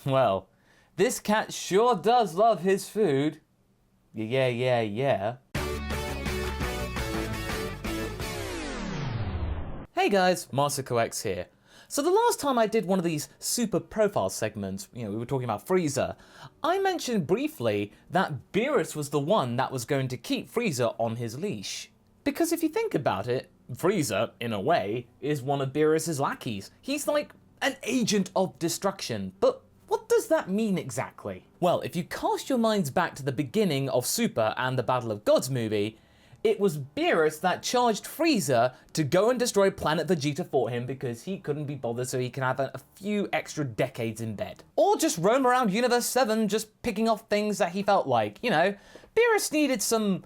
Well, this cat sure does love his food. Yeah. Hey guys, MasakoX here. So the last time I did one of these super profile segments, we were talking about Frieza, I mentioned briefly that Beerus was the one that was going to keep Frieza on his leash. Because if you think about it, Frieza, in a way, is one of Beerus's lackeys. He's like an agent of destruction, but what does that mean exactly? Well, if you cast your minds back to the beginning of Super and the Battle of Gods movie, it was Beerus that charged Frieza to go and destroy Planet Vegeta for him because he couldn't be bothered, so he can have a few extra decades in bed. Or just roam around Universe 7 just picking off things that he felt like, Beerus needed some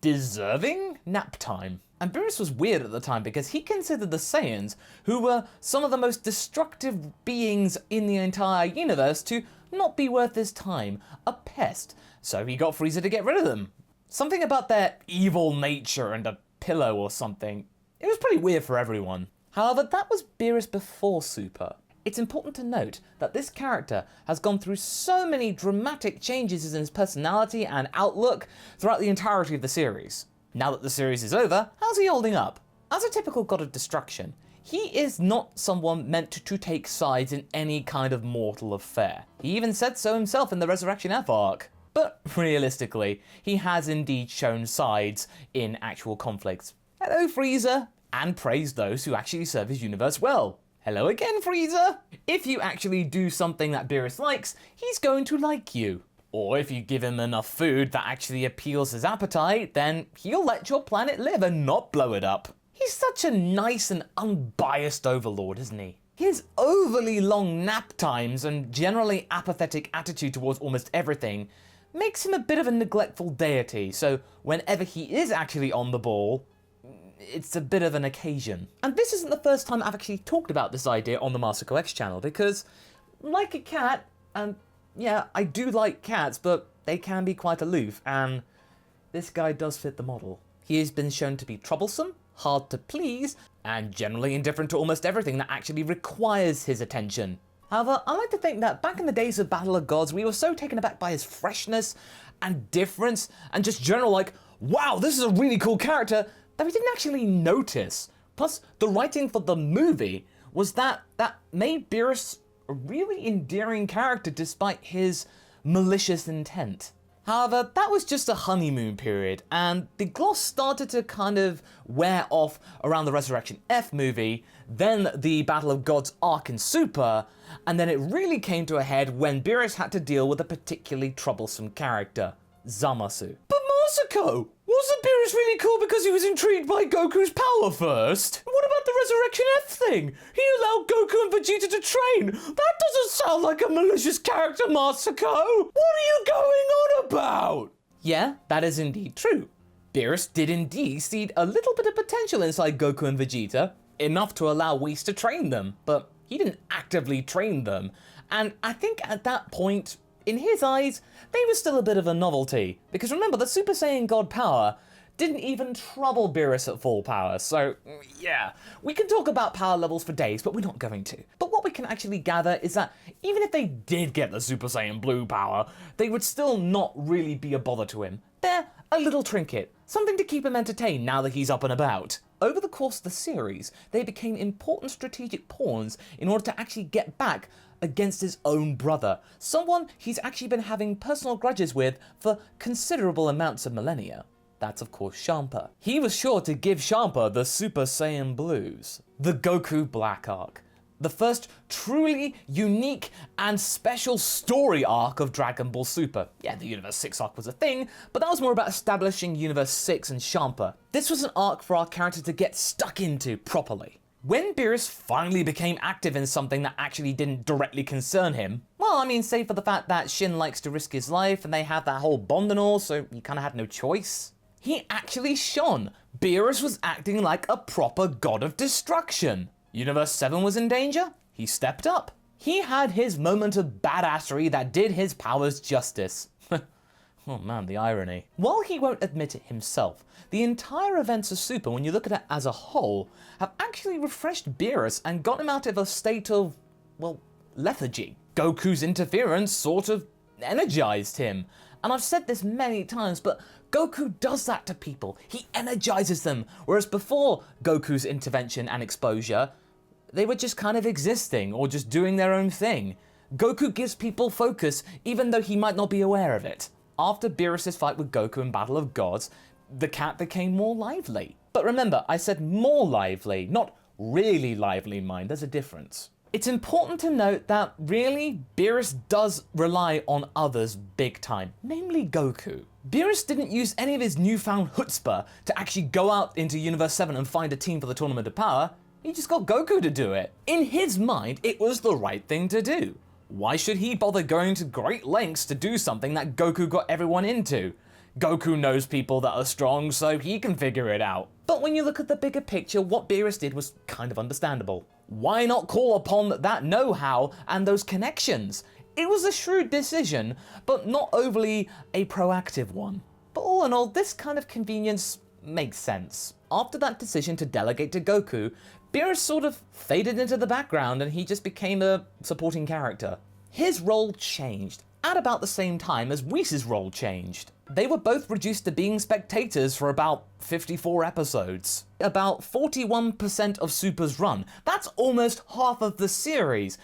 deserving nap time. And Beerus was weird at the time because he considered the Saiyans, who were some of the most destructive beings in the entire universe, to not be worth his time, a pest. So he got Frieza to get rid of them. Something about their evil nature and a pillow or something. It was pretty weird for everyone. However, that was Beerus before Super. It's important to note that this character has gone through so many dramatic changes in his personality and outlook throughout the entirety of the series. Now that the series is over, how's he holding up? As a typical god of destruction, he is not someone meant to take sides in any kind of mortal affair. He even said so himself in the Resurrection F arc. But realistically, he has indeed shown sides in actual conflicts. Hello, Frieza! And praised those who actually serve his universe well. Hello again, Frieza! If you actually do something that Beerus likes, he's going to like you. Or if you give him enough food that actually appeals his appetite, then he'll let your planet live and not blow it up. He's such a nice and unbiased overlord, isn't he? His overly long nap times and generally apathetic attitude towards almost everything makes him a bit of a neglectful deity, so whenever he is actually on the ball, it's a bit of an occasion. And this isn't the first time I've actually talked about this idea on the MasakoX channel, because like a cat, and yeah, I do like cats, but they can be quite aloof, and this guy does fit the model. He has been shown to be troublesome, hard to please, and generally indifferent to almost everything that actually requires his attention. However, I like to think that back in the days of Battle of Gods, we were so taken aback by his freshness and difference and just general wow, this is a really cool character, that we didn't actually notice. Plus, the writing for the movie was that made Beerus a really endearing character despite his malicious intent. However, that was just a honeymoon period, and the gloss started to kind of wear off around the Resurrection F movie, then the Battle of Gods arc in Super, and then it really came to a head when Beerus had to deal with a particularly troublesome character, Zamasu. But Masako! Wasn't Beerus really cool because he was intrigued by Goku's power first? What about the Resurrection F thing? He allowed Goku and Vegeta to train! That doesn't sound like a malicious character, Masako! What are you going on about? Yeah, that is indeed true. Beerus did indeed see a little bit of potential inside Goku and Vegeta, enough to allow Whis to train them, but he didn't actively train them, and I think at that point, in his eyes, they were still a bit of a novelty, because remember, the Super Saiyan God power didn't even trouble Beerus at full power, so yeah, we can talk about power levels for days, but we're not going to. But what we can actually gather is that even if they did get the Super Saiyan Blue power, they would still not really be a bother to him. They're a little trinket, something to keep him entertained now that he's up and about. Over the course of the series, they became important strategic pawns in order to actually get back against his own brother, someone he's actually been having personal grudges with for considerable amounts of millennia. That's of course Champa. He was sure to give Champa the Super Saiyan Blues, the Goku Black arc, the first truly unique and special story arc of Dragon Ball Super. Yeah, the Universe 6 arc was a thing, but that was more about establishing Universe 6 and Champa. This was an arc for our character to get stuck into properly. When Beerus finally became active in something that actually didn't directly concern him, well, I mean, save for the fact that Shin likes to risk his life and they have that whole bond and all, so you kind of had no choice. He actually shone. Beerus was acting like a proper god of destruction. Universe 7 was in danger, he stepped up. He had his moment of badassery that did his powers justice. Oh man, the irony. While he won't admit it himself, the entire events of Super, when you look at it as a whole, have actually refreshed Beerus and got him out of a state of, well, lethargy. Goku's interference sort of energized him. And I've said this many times, but Goku does that to people. He energizes them, whereas before Goku's intervention and exposure, they were just kind of existing or just doing their own thing. Goku gives people focus, even though he might not be aware of it. After Beerus' fight with Goku in Battle of Gods, the cat became more lively. But remember, I said more lively, not really lively, mind. There's a difference. It's important to note that really, Beerus does rely on others big time, namely Goku. Beerus didn't use any of his newfound chutzpah to actually go out into Universe 7 and find a team for the Tournament of Power. He just got Goku to do it. In his mind, it was the right thing to do. Why should he bother going to great lengths to do something that Goku got everyone into? Goku knows people that are strong, so he can figure it out. But when you look at the bigger picture, what Beerus did was kind of understandable. Why not call upon that know-how and those connections? It was a shrewd decision, but not overly a proactive one. But all in all, this kind of convenience makes sense. After that decision to delegate to Goku, Beerus sort of faded into the background and he just became a supporting character. His role changed at about the same time as Whis' role changed. They were both reduced to being spectators for about 54 episodes. About 41% of Super's run. That's almost half of the series.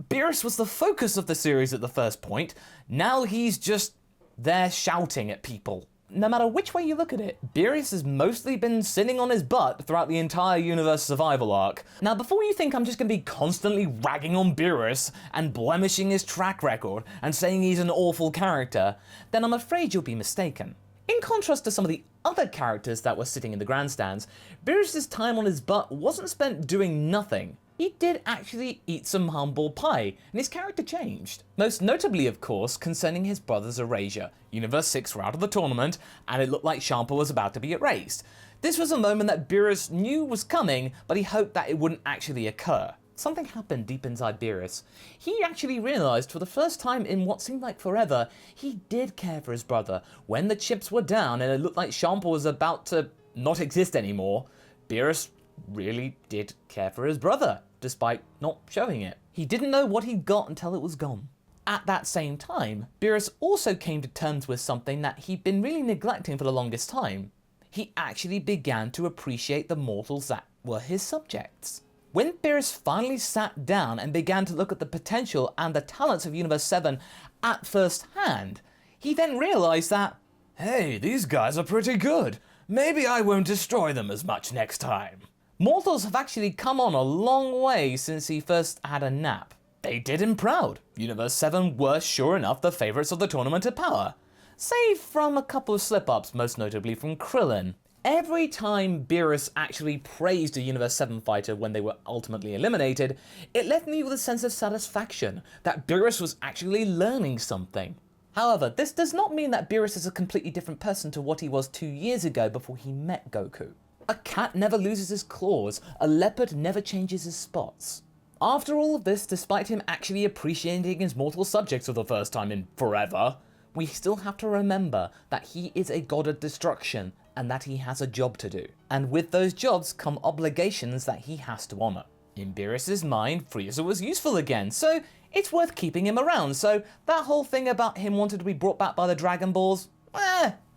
Beerus was the focus of the series at the first point. Now he's just there shouting at people. No matter which way you look at it, Beerus has mostly been sitting on his butt throughout the entire universe survival arc. Now, before you think I'm just going to be constantly ragging on Beerus and blemishing his track record and saying he's an awful character, then I'm afraid you'll be mistaken. In contrast to some of the other characters that were sitting in the grandstands, Beerus' time on his butt wasn't spent doing nothing. He did actually eat some humble pie, and his character changed. Most notably, of course, concerning his brother's erasure. Universe 6 were out of the tournament, and it looked like Champa was about to be erased. This was a moment that Beerus knew was coming, but he hoped that it wouldn't actually occur. Something happened deep inside Beerus. He actually realized for the first time in what seemed like forever, he did care for his brother. When the chips were down and it looked like Champa was about to not exist anymore, Beerus really did care for his brother, despite not showing it. He didn't know what he'd got until it was gone. At that same time, Beerus also came to terms with something that he'd been really neglecting for the longest time. He actually began to appreciate the mortals that were his subjects. When Beerus finally sat down and began to look at the potential and the talents of Universe 7 at first hand, he then realized that, hey, these guys are pretty good. Maybe I won't destroy them as much next time. Mortals have actually come on a long way since he first had a nap. They did him proud. Universe 7 were sure enough the favourites of the Tournament of Power. Save from a couple of slip-ups, most notably from Krillin. Every time Beerus actually praised a Universe 7 fighter when they were ultimately eliminated, it left me with a sense of satisfaction that Beerus was actually learning something. However, this does not mean that Beerus is a completely different person to what he was 2 years ago before he met Goku. A cat never loses his claws, a leopard never changes his spots. After all of this, despite him actually appreciating his mortal subjects for the first time in forever, we still have to remember that he is a god of destruction and that he has a job to do. And with those jobs come obligations that he has to honour. In Beerus' mind, Frieza was useful again, so it's worth keeping him around, so that whole thing about him wanting to be brought back by the Dragon Balls,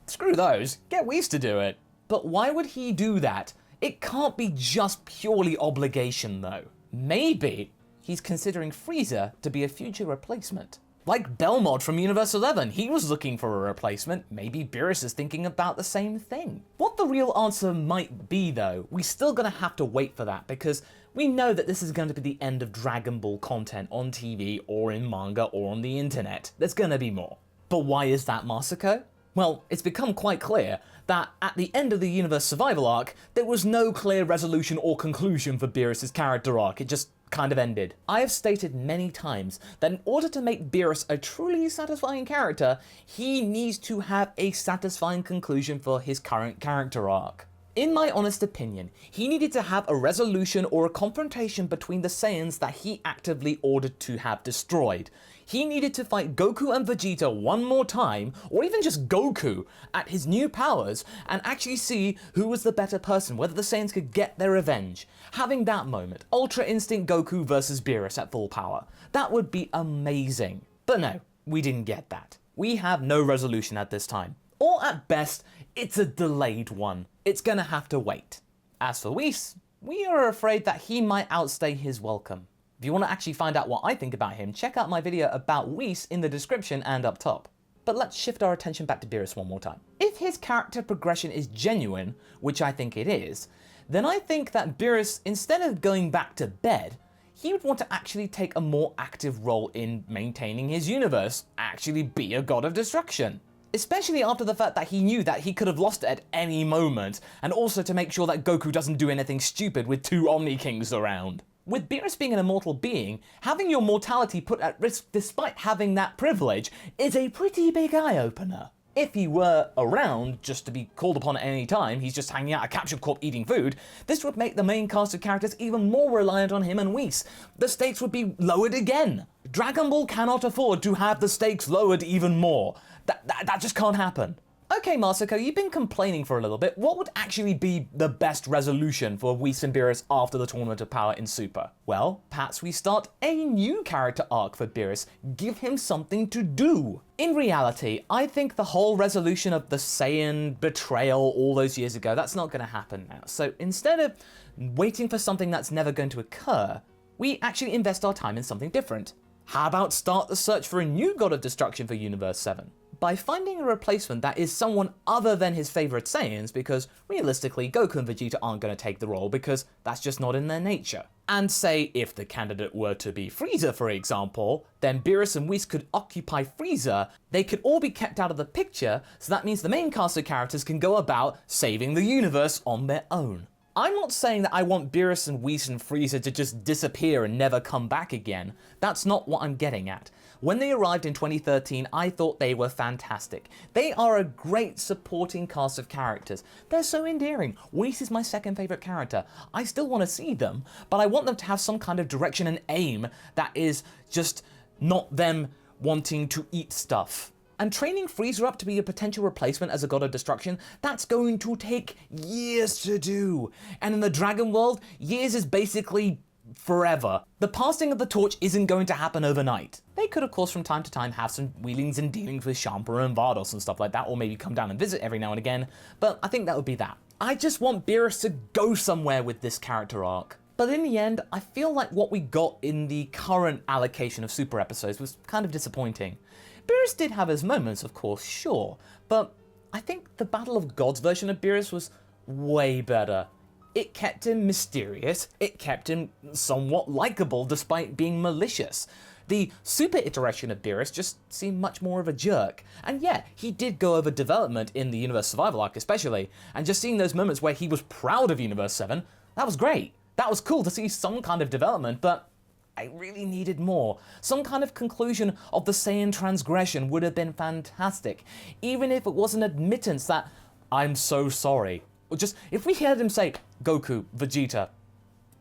screw those, get Whis to do it. But why would he do that? It can't be just purely obligation though. Maybe he's considering Frieza to be a future replacement. Like Belmod from Universe 11, he was looking for a replacement. Maybe Beerus is thinking about the same thing. What the real answer might be though, we're still gonna have to wait for that because we know that this is going to be the end of Dragon Ball content on TV or in manga or on the internet. There's gonna be more. But why is that, Masako? Well, it's become quite clear that at the end of the Universe Survival arc, there was no clear resolution or conclusion for Beerus' character arc. It just kind of ended. I have stated many times that in order to make Beerus a truly satisfying character, he needs to have a satisfying conclusion for his current character arc. In my honest opinion, he needed to have a resolution or a confrontation between the Saiyans that he actively ordered to have destroyed. He needed to fight Goku and Vegeta one more time, or even just Goku, at his new powers, and actually see who was the better person, whether the Saiyans could get their revenge. Having that moment, Ultra Instinct Goku versus Beerus at full power, that would be amazing. But no, we didn't get that. We have no resolution at this time. Or at best, it's a delayed one. It's gonna have to wait. As for Whis, we are afraid that he might outstay his welcome. If you want to actually find out what I think about him, check out my video about Whis in the description and up top. But let's shift our attention back to Beerus one more time. If his character progression is genuine, which I think it is, then I think that Beerus, instead of going back to bed, he would want to actually take a more active role in maintaining his universe, actually be a god of destruction. Especially after the fact that he knew that he could have lost it at any moment, and also to make sure that Goku doesn't do anything stupid with two Omni Kings around. With Beerus being an immortal being, having your mortality put at risk despite having that privilege is a pretty big eye-opener. If he were around, just to be called upon at any time, he's just hanging out a captured corp eating food, this would make the main cast of characters even more reliant on him and Whis. The stakes would be lowered again. Dragon Ball cannot afford to have the stakes lowered even more. That just can't happen. Okay, Masako, you've been complaining for a little bit. What would actually be the best resolution for Whis and Beerus after the Tournament of Power in Super? Well, perhaps we start a new character arc for Beerus. Give him something to do. In reality, I think the whole resolution of the Saiyan betrayal all those years ago, that's not going to happen now. So instead of waiting for something that's never going to occur, we actually invest our time in something different. How about start the search for a new god of destruction for Universe 7? By finding a replacement that is someone other than his favourite Saiyans, because realistically Goku and Vegeta aren't going to take the role because that's just not in their nature. And say if the candidate were to be Frieza, for example, then Beerus and Whis could occupy Frieza. They could all be kept out of the picture, so that means the main cast of characters can go about saving the universe on their own. I'm not saying that I want Beerus and Whis and Frieza to just disappear and never come back again. That's not what I'm getting at. When they arrived in 2013, I thought they were fantastic. They are a great supporting cast of characters. They're so endearing. Whis is my second favourite character. I still want to see them, but I want them to have some kind of direction and aim that is just not them wanting to eat stuff. And training Frieza up to be a potential replacement as a god of destruction, that's going to take years to do. And in the Dragon World, years is basically forever. The passing of the torch isn't going to happen overnight. They could, of course, from time to time have some wheelings and dealings with Champa and Vados and stuff like that, or maybe come down and visit every now and again, but I think that would be that. I just want Beerus to go somewhere with this character arc. But in the end, I feel like what we got in the current allocation of Super episodes was kind of disappointing. Beerus did have his moments, of course, sure, but I think the Battle of Gods version of Beerus was way better. It kept him mysterious, it kept him somewhat likable despite being malicious. The Super iteration of Beerus just seemed much more of a jerk. And yeah, he did go over development in the Universe Survival arc especially, and just seeing those moments where he was proud of Universe 7, that was great. That was cool to see some kind of development, but I really needed more. Some kind of conclusion of the Saiyan transgression would have been fantastic, even if it was an admittance that I'm so sorry. Or just, if we heard him say, Goku, Vegeta,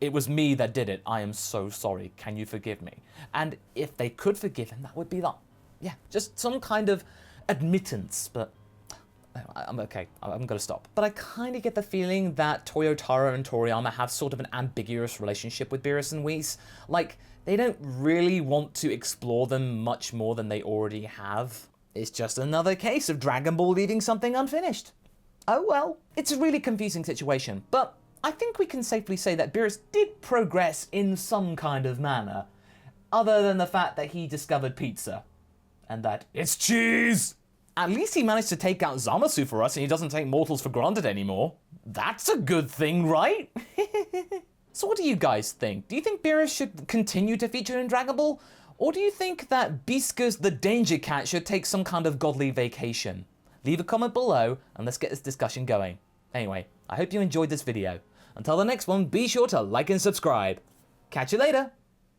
it was me that did it, I am so sorry, can you forgive me? And if they could forgive him, that would be like, yeah, just some kind of admittance, but I'm okay, I'm gonna stop. But I kind of get the feeling that Toyotaro and Toriyama have sort of an ambiguous relationship with Beerus and Whis. Like, they don't really want to explore them much more than they already have. It's just another case of Dragon Ball leaving something unfinished. Oh well. It's a really confusing situation, but I think we can safely say that Beerus did progress in some kind of manner, other than the fact that he discovered pizza. And that it's cheese! At least he managed to take out Zamasu for us and he doesn't take mortals for granted anymore. That's a good thing, right? So what do you guys think? Do you think Beerus should continue to feature in Dragon Ball? Or do you think that Bisca's the Danger Cat should take some kind of godly vacation? Leave a comment below and let's get this discussion going. Anyway, I hope you enjoyed this video. Until the next one, be sure to like and subscribe. Catch you later!